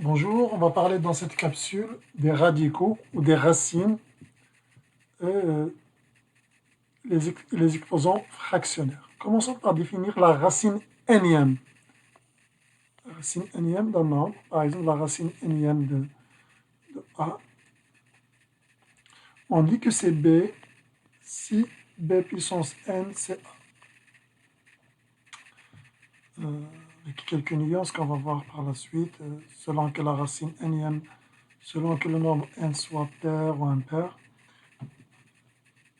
Bonjour, on va parler dans cette capsule des radicaux ou des racines et les exposants fractionnaires. Commençons par définir la racine énième. La racine énième d'un nombre, par exemple la racine énième de A. On dit que c'est B si B puissance n c'est A. Avec quelques nuances qu'on va voir par la suite, selon que la racine énième, selon que le nombre n soit pair ou impair.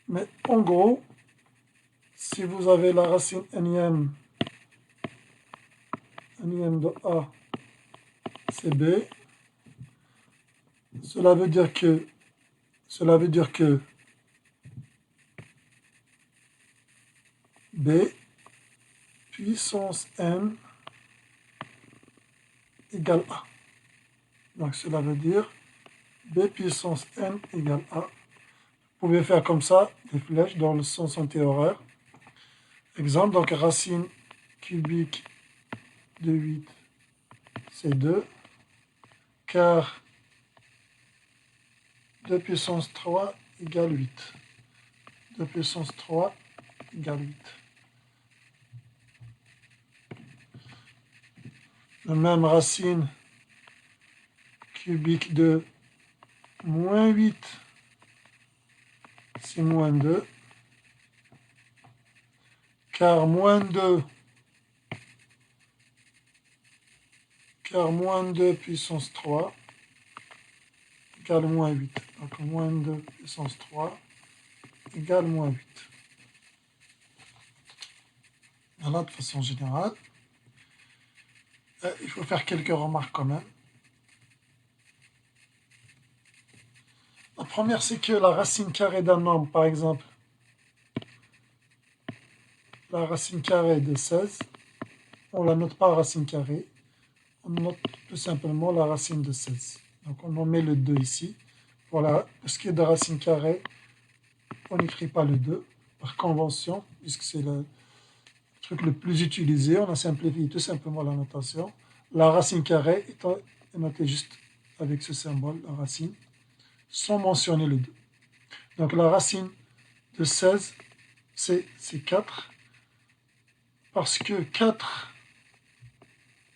Mais en gros, si vous avez la racine énième de A, c'est B, cela veut dire que B puissance n égale A. Donc cela veut dire B puissance n égale A. Vous pouvez faire comme ça, des flèches dans le sens antihoraire. Exemple, donc racine cubique de 8, c'est 2, car 2 puissance 3 égale 8. 2 puissance 3 égale 8. La même racine cubique de moins 8, c'est moins 2, car moins 2 puissance 3 égale moins 8. Donc moins 2 puissance 3 égale moins 8. Voilà, de façon générale. Il faut faire quelques remarques quand même. La première, c'est que la racine carrée d'un nombre, par exemple, la racine carrée de 16, on ne la note pas racine carrée, on note tout simplement la racine de 16. Donc on en met le 2 ici. Voilà, pour ce qui est de racine carrée, on n'écrit pas le 2 par convention, puisque c'est le truc le plus utilisé. On a simplifié tout simplement la notation. La racine carrée est notée juste avec ce symbole, la racine, sans mentionner le 2. Donc la racine de 16, c'est 4, parce que 4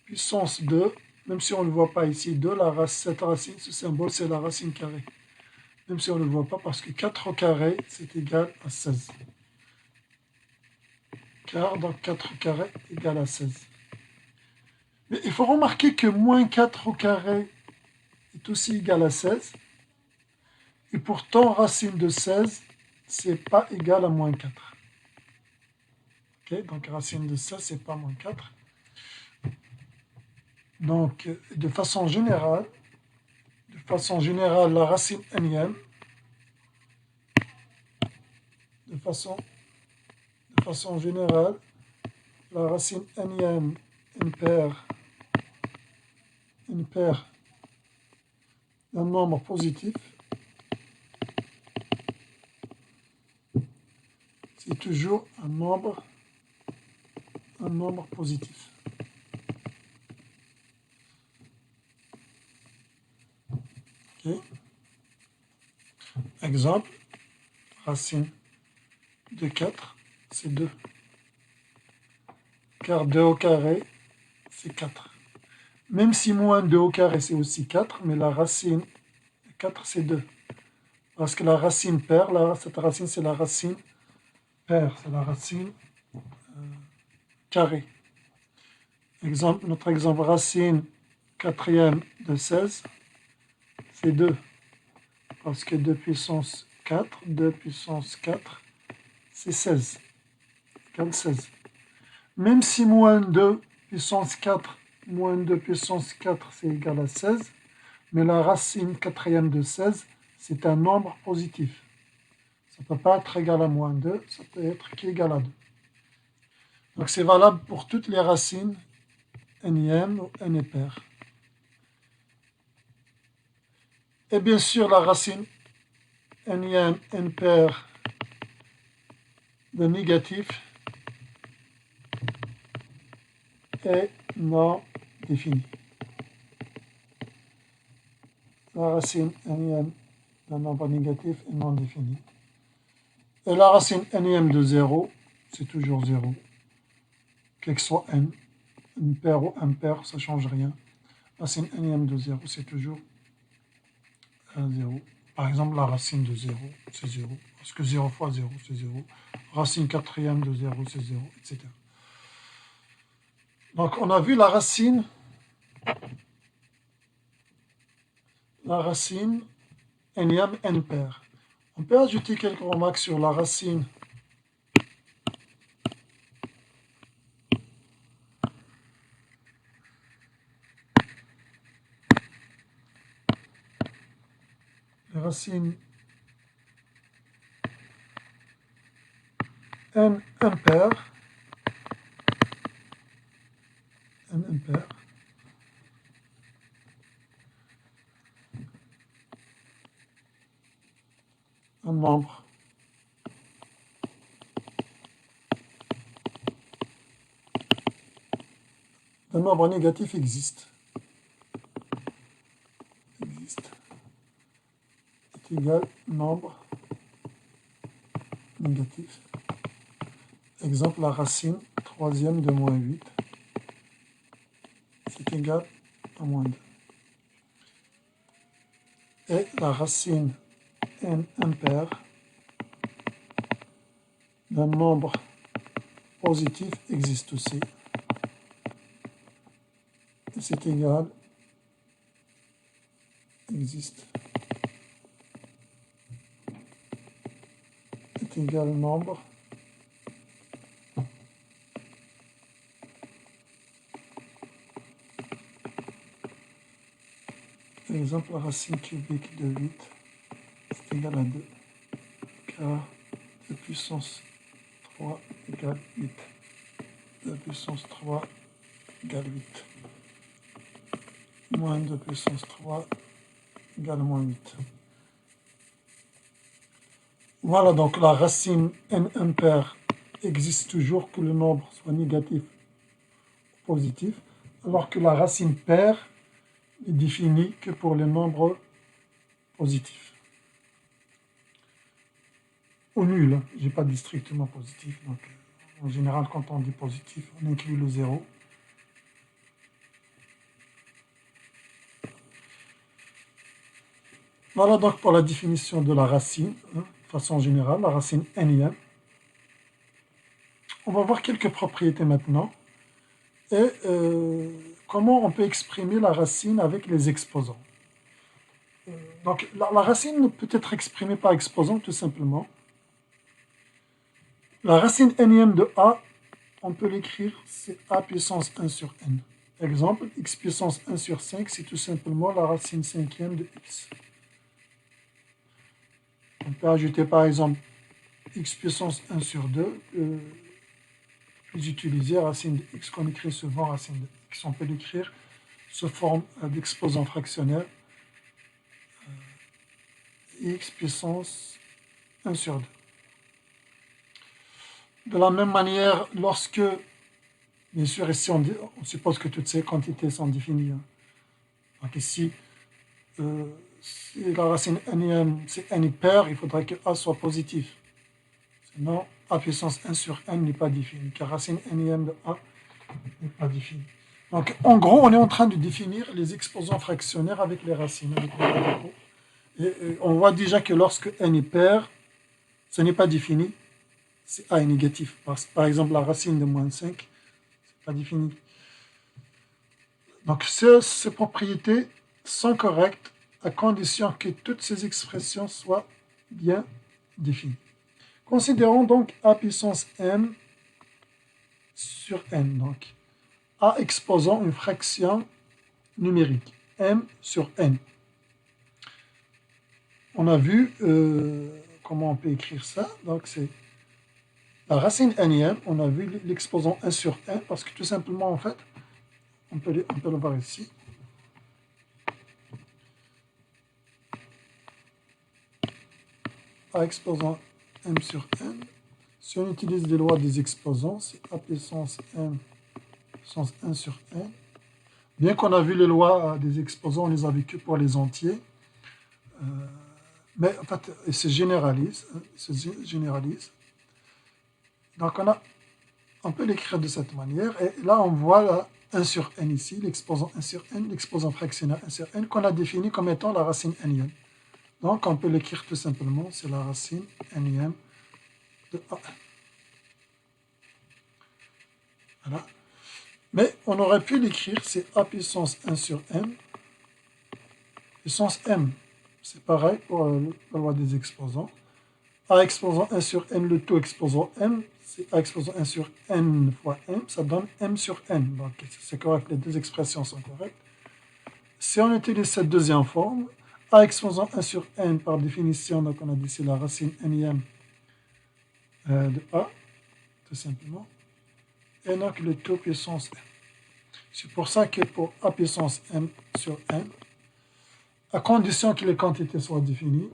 puissance 2, même si on ne le voit pas ici, 2, cette racine, ce symbole, c'est la racine carrée. Même si on ne le voit pas, parce que 4 au carré, c'est égal à 16. Car donc 4 au carré égale à 16. Mais il faut remarquer que moins 4 au carré est aussi égal à 16. Et pourtant, racine de 16, c'est pas égal à moins 4. Okay, donc racine de 16, c'est pas moins 4. Donc, de façon générale, la racine énième, de façon générale, la racine énième impaire d'un nombre positif, c'est toujours un nombre positif. Okay. Exemple, racine de 4, c'est 2. Car 2 au carré, c'est 4. Même si moins 2 au carré, c'est aussi 4, mais la racine de 4, c'est 2. Parce que la racine paire, cette racine, c'est la racine paire, c'est la racine carrée. Notre exemple, racine quatrième de 16, c'est 2. Parce que 2 puissance 4, c'est 16. Égale 16. Même si moins 2 puissance 4, c'est égal à 16, mais la racine quatrième de 16, c'est un nombre positif. Ça ne peut pas être égal à moins 2, ça peut être qu'égal à 2. Donc c'est valable pour toutes les racines énième ou n impair. Et bien sûr, la racine énième impair de négatif est non définie. la racine n d'un nombre négatif et non défini. Et la racine n de 0, c'est toujours 0. Quel que soit n, impair ou impair, ça ne change rien. Racine n de 0, c'est toujours 0. Par exemple, la racine de 0, c'est 0. Parce que 0 fois 0, c'est 0. Racine quatrième de 0, c'est 0, etc. Donc, on a vu la racine énième n pair. On peut ajouter quelques remarques sur la racine n impair. Un nombre d'un nombre négatif existe. Est égal nombre négatif. Exemple, la racine troisième de moins 8, c'est égal à moins 2. Et la racine n impair d'un nombre positif existe aussi. Et c'est égal, existe, est égal nombre par exemple, la racine cubique de 8, c'est égal à 2, car 2 puissance 3 égale 8. 2 puissance 3 égale 8. Moins 2 puissance 3 égale moins 8. Voilà, donc la racine n impair existe toujours que le nombre soit négatif ou positif, alors que la racine paire est définie que pour les nombres positifs. Ou nul, j'ai pas dit strictement positif, donc en général quand on dit positif, on inclut le 0. Voilà donc pour la définition de la racine, de façon générale, la racine n. On va voir quelques propriétés maintenant. Et comment on peut exprimer la racine avec les exposants. Donc la racine peut être exprimée par exposant tout simplement. La racine n de a, on peut l'écrire, c'est a puissance 1 sur n. Exemple, x puissance 1 sur 5, c'est tout simplement la racine cinquième de x. On peut ajouter par exemple x puissance 1 sur 2, puis utiliser racine de x qu'on écrit souvent racine de x. On peut l'écrire sous forme d'exposant fractionnel, x puissance 1 sur 2. De la même manière, lorsque, bien sûr, ici on suppose que toutes ces quantités sont définies. Donc ici, si la racine n c'est n pair, il faudrait que a soit positif. Sinon, a puissance 1 sur n n'est pas définie, car racine n de a n'est pas définie. Donc, en gros, on est en train de définir les exposants fractionnaires avec les racines, avec les radicaux. Et on voit déjà que lorsque n est pair, ce n'est pas défini, c'est a est négatif. Par exemple, la racine de moins 5, c'est pas défini. Donc, ces propriétés sont correctes à condition que toutes ces expressions soient bien définies. Considérons donc a puissance m sur n. Donc, a exposant une fraction numérique, m sur n. On a vu comment on peut écrire ça. Donc, c'est la racine n, on a vu l'exposant 1 sur n, parce que tout simplement, en fait, on peut le voir ici. A exposant m sur n. Si on utilise les lois des exposants, c'est a puissance m puissance 1 sur n. Bien qu'on a vu les lois des exposants, on les a vues que pour les entiers. mais en fait, il se généralise. Donc, on peut l'écrire de cette manière. Et là, on voit là, 1 sur n ici, l'exposant 1 sur n, l'exposant fractionnaire 1 sur n, qu'on a défini comme étant la racine n-ième. Donc, on peut l'écrire tout simplement, c'est la racine n-ième de a. Voilà. Mais on aurait pu l'écrire, c'est a puissance 1 sur m, puissance m. C'est pareil pour la loi des exposants. A exposant 1 sur n, le tout exposant m, c'est A exposant 1 sur n fois m, ça donne m sur n. Donc c'est correct, les deux expressions sont correctes. Si on utilise cette deuxième forme, A exposant 1 sur n, par définition, donc on a dit c'est la racine n-ième de A, tout simplement. Et donc le tout puissance m. C'est pour ça que pour A puissance m sur n, à condition que les quantités soient définies,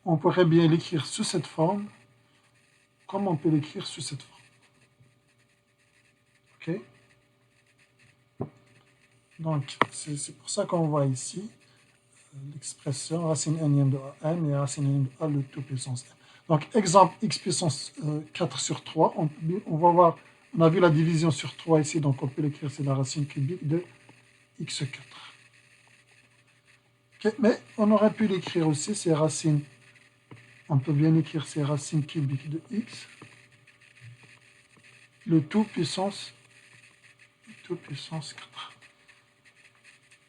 on pourrait bien l'écrire sous cette forme, comme on peut l'écrire sous cette forme. Ok? Donc, c'est pour ça qu'on voit ici l'expression racine n-ième de am et racine n-ième de a, le tout puissance m. Donc, exemple x puissance 4 sur 3, on va voir, on a vu la division sur 3 ici, donc on peut l'écrire, c'est la racine cubique de x4. Okay? Mais on aurait pu l'écrire aussi, c'est racine, on peut bien écrire ces racines cubiques de x, le tout puissance 4.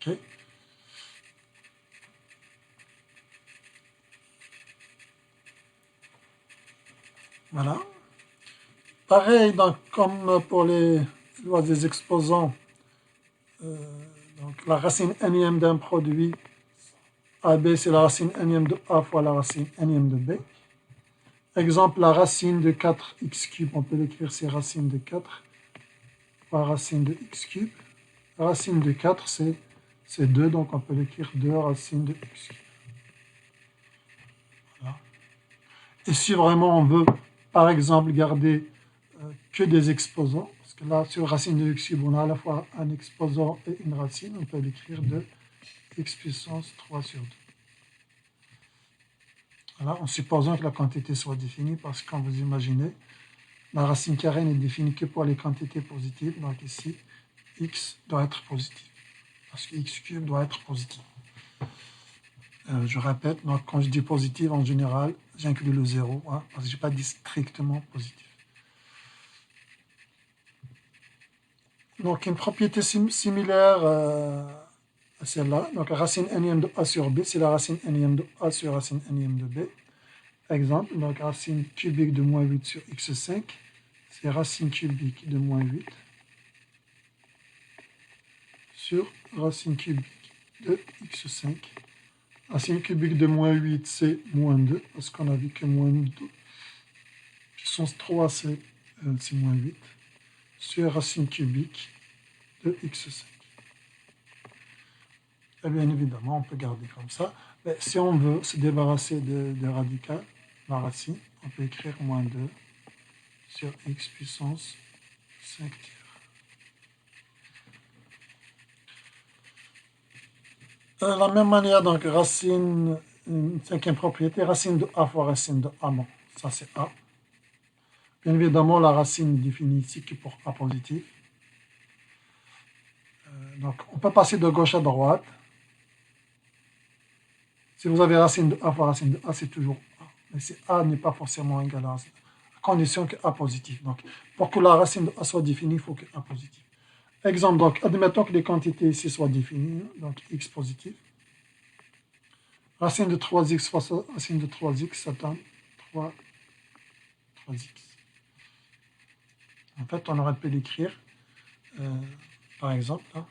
Ok. Voilà. Pareil, donc, comme pour les lois des exposants, donc la racine n-ième d'un produit AB, c'est la racine n-ième de A fois la racine n-ième de B. Exemple, la racine de 4x cube, on peut l'écrire, c'est racine de 4 fois racine de x cube. Racine de 4, c'est 2, donc on peut l'écrire 2 racines de x cube. Voilà. Et si vraiment on veut, par exemple, garder que des exposants, parce que là, sur racine de x cube, on a à la fois un exposant et une racine, on peut l'écrire de x puissance 3 sur 2. Voilà, en supposant que la quantité soit définie, parce que quand vous imaginez, la racine carrée n'est définie que pour les quantités positives, donc ici, x doit être positif, parce que x cube doit être positif. Je répète, donc quand je dis positif, en général, j'inclus le 0, hein, parce que je n'ai pas dit strictement positif. Donc une propriété similaire à celle-là, donc la racine n-ième de a sur b, c'est la racine n-ième de a sur racine n-ième de b. Exemple, donc racine cubique de moins 8 sur x5, c'est racine cubique de moins 8 sur racine cubique de x5. Racine cubique de moins 8, c'est moins 2, parce qu'on a vu que moins 2, puissance 3, c'est moins 8, sur racine cubique de x5. Et bien évidemment, on peut garder comme ça. Mais si on veut se débarrasser de radical, la racine, on peut écrire moins 2 sur x puissance 5 tiers. De la même manière, donc, racine, une cinquième propriété, racine de a fois racine de a, bon, ça c'est a. Bien évidemment, la racine est définie ici que pour a positif. Donc, on peut passer de gauche à droite. Si vous avez racine de a fois racine de a, c'est toujours a. Mais si a n'est pas forcément égal à condition que a positif. Donc, pour que la racine de a soit définie, il faut que a positif. Exemple, donc, admettons que les quantités ici soient définies, donc x positif. Racine de 3x fois racine de 3x, ça donne 3x. En fait, on aurait pu l'écrire, par exemple, là,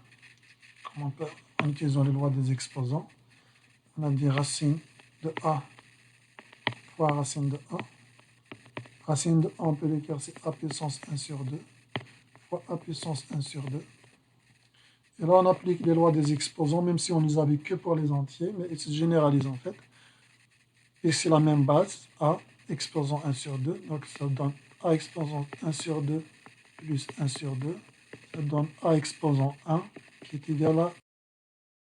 comme on peut, en utilisant les lois des exposants. On a dit racine de a fois racine de a. Racine de a, on peut l'écrire, c'est a puissance 1 sur 2 fois a puissance 1 sur 2. Et là, on applique les lois des exposants, même si on ne les a vues que pour les entiers, mais ils se généralisent en fait. Et c'est la même base, a exposant 1 sur 2, donc ça donne a exposant 1 sur 2 plus 1 sur 2, ça donne a exposant 1, qui est égal à